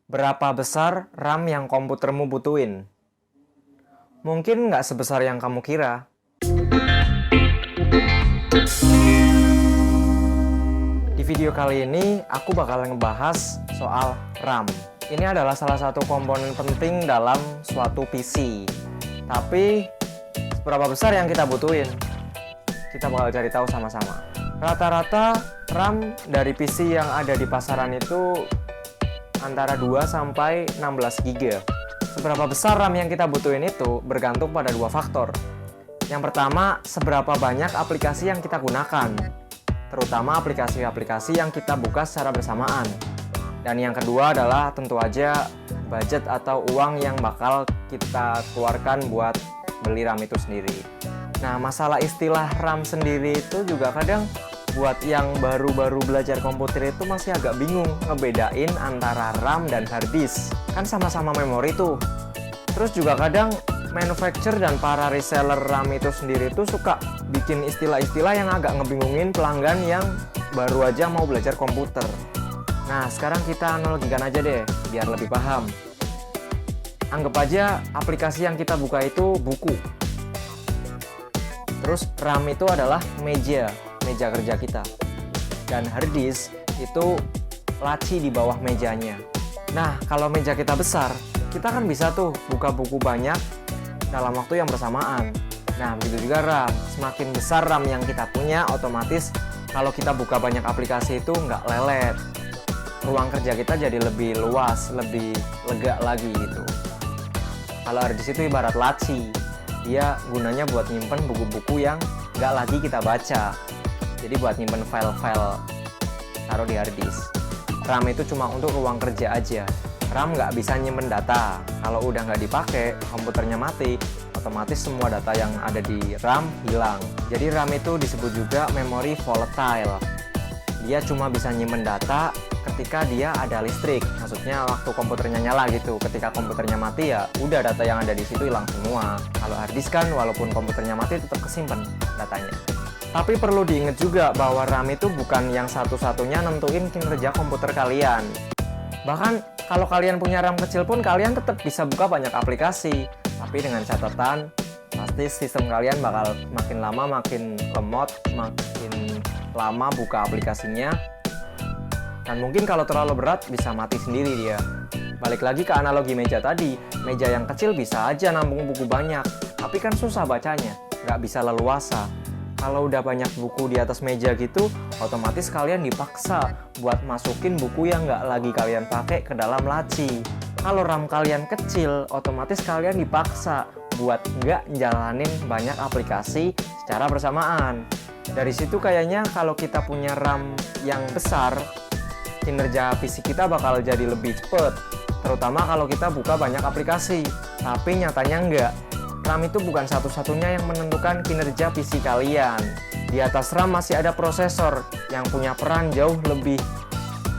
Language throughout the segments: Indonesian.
Berapa besar RAM yang komputermu butuhin? Mungkin nggak sebesar yang kamu kira. Di video kali ini, aku bakal ngebahas soal RAM. Ini adalah salah satu komponen penting dalam suatu PC. Tapi, seberapa besar yang kita butuhin? Kita bakal cari tahu sama-sama. Rata-rata RAM dari PC yang ada di pasaran itu antara 2 sampai 16 GB. Seberapa besar RAM yang kita butuhin itu bergantung pada dua faktor. Yang pertama, seberapa banyak aplikasi yang kita gunakan, terutama aplikasi-aplikasi yang kita buka secara bersamaan. Dan yang kedua adalah tentu aja budget atau uang yang bakal kita keluarkan buat beli RAM itu sendiri. Nah, masalah istilah RAM sendiri itu juga kadang buat yang baru-baru belajar komputer itu masih agak bingung ngebedain antara RAM dan hard disk. Kan sama-sama memori tuh. Terus juga kadang manufacturer dan para reseller RAM itu sendiri tuh suka bikin istilah-istilah yang agak ngebingungin pelanggan yang baru aja mau belajar komputer. Nah, sekarang kita analogikan aja deh, biar lebih paham. Anggap aja aplikasi yang kita buka itu buku. Terus RAM itu adalah meja kerja kita. Dan hard disk itu laci di bawah mejanya. Nah, kalau meja kita besar, kita kan bisa tuh buka buku banyak dalam waktu yang bersamaan. Nah, begitu juga RAM. Semakin besar RAM yang kita punya, otomatis kalau kita buka banyak aplikasi itu nggak lelet. Ruang kerja kita jadi lebih luas, lebih lega lagi gitu. Kalau hard disk itu ibarat laci. Dia gunanya buat nyimpen buku-buku yang nggak lagi kita baca. Jadi buat nyimpen file-file taruh di hard disk. RAM itu cuma untuk ruang kerja aja. RAM nggak bisa nyimpen data. Kalau udah nggak dipakai, komputernya mati, otomatis semua data yang ada di RAM hilang. Jadi RAM itu disebut juga memori volatile. Dia cuma bisa nyimpen data ketika dia ada listrik. Maksudnya waktu komputernya nyala gitu. Ketika komputernya mati ya udah data yang ada di situ hilang semua. Kalau hard disk kan walaupun komputernya mati tetap kesimpan datanya. Tapi perlu diingat juga bahwa RAM itu bukan yang satu-satunya nentuin kinerja komputer kalian. Bahkan kalau kalian punya RAM kecil pun kalian tetap bisa buka banyak aplikasi. Tapi dengan catatan, pasti sistem kalian bakal makin lama makin lemot, makin lama buka aplikasinya. Dan mungkin kalau terlalu berat bisa mati sendiri dia. Balik lagi ke analogi meja tadi, meja yang kecil bisa aja nampung buku banyak. Tapi kan susah bacanya, nggak bisa leluasa. Kalau udah banyak buku di atas meja gitu, otomatis kalian dipaksa buat masukin buku yang nggak lagi kalian pakai ke dalam laci. Kalau RAM kalian kecil, otomatis kalian dipaksa buat nggak jalanin banyak aplikasi secara bersamaan. Dari situ kayaknya kalau kita punya RAM yang besar, kinerja fisik kita bakal jadi lebih cepet. Terutama kalau kita buka banyak aplikasi. Tapi nyatanya nggak. RAM itu bukan satu-satunya yang menentukan kinerja PC kalian. Di atas RAM masih ada prosesor yang punya peran jauh lebih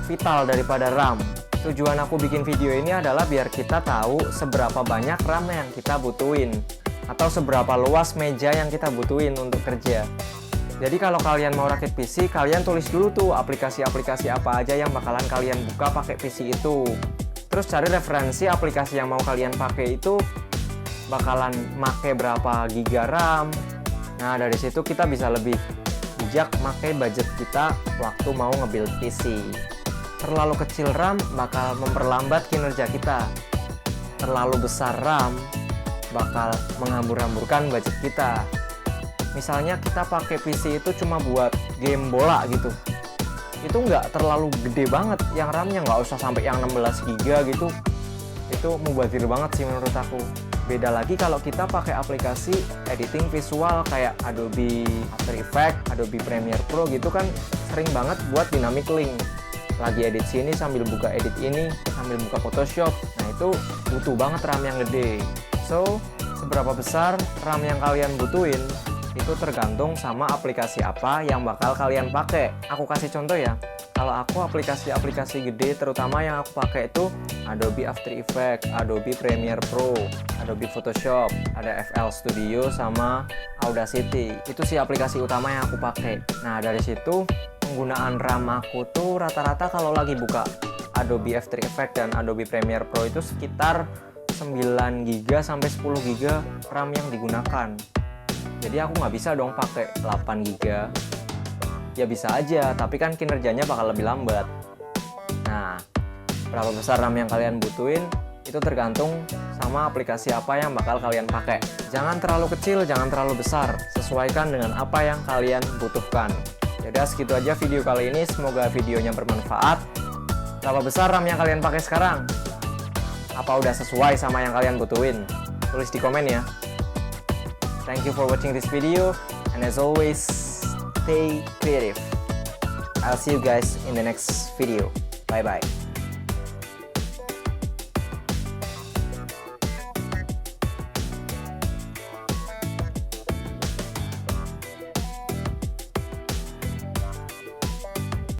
vital daripada RAM. Tujuan aku bikin video ini adalah biar kita tahu seberapa banyak RAM yang kita butuhin, atau seberapa luas meja yang kita butuhin untuk kerja. Jadi kalau kalian mau rakit PC, kalian tulis dulu tuh aplikasi-aplikasi apa aja yang bakalan kalian buka pakai PC itu. Terus cari referensi aplikasi yang mau kalian pakai itu bakalan make berapa giga RAM. Nah, dari situ kita bisa lebih bijak make budget kita waktu mau nge-build PC. Terlalu kecil RAM bakal memperlambat kinerja kita. Terlalu besar RAM bakal menghambur-hamburkan budget kita. Misalnya kita pakai PC itu cuma buat game bola gitu. Itu nggak terlalu gede banget, yang RAM-nya nggak usah sampai yang 16 GB gitu. Itu mubazir banget sih menurut aku. Beda lagi kalau kita pakai aplikasi editing visual kayak Adobe After Effects, Adobe Premiere Pro gitu kan sering banget buat dynamic link. Lagi edit sini sambil buka edit ini, sambil buka Photoshop. Nah, itu butuh banget RAM yang gede. So, seberapa besar RAM yang kalian butuhin itu tergantung sama aplikasi apa yang bakal kalian pakai. Aku kasih contoh ya. Kalau aku aplikasi-aplikasi gede terutama yang aku pakai itu Adobe After Effects, Adobe Premiere Pro, Adobe Photoshop, ada FL Studio sama Audacity. Itu sih aplikasi utama yang aku pakai. Nah, dari situ penggunaan RAM aku tuh rata-rata kalau lagi buka Adobe After Effects dan Adobe Premiere Pro itu sekitar 9GB sampai 10GB RAM yang digunakan. Jadi aku nggak bisa dong pakai 8GB. Ya bisa aja, tapi kan kinerjanya bakal lebih lambat. Nah, berapa besar RAM yang kalian butuhin itu tergantung sama aplikasi apa yang bakal kalian pakai. Jangan terlalu kecil, jangan terlalu besar. Sesuaikan dengan apa yang kalian butuhkan. Yaudah, segitu aja video kali ini. Semoga videonya bermanfaat. Berapa besar RAM yang kalian pakai sekarang? Apa udah sesuai sama yang kalian butuhin? Tulis di komen ya. Thank you for watching this video. And as always, stay creative. I'll see you guys in the next video. Bye-bye.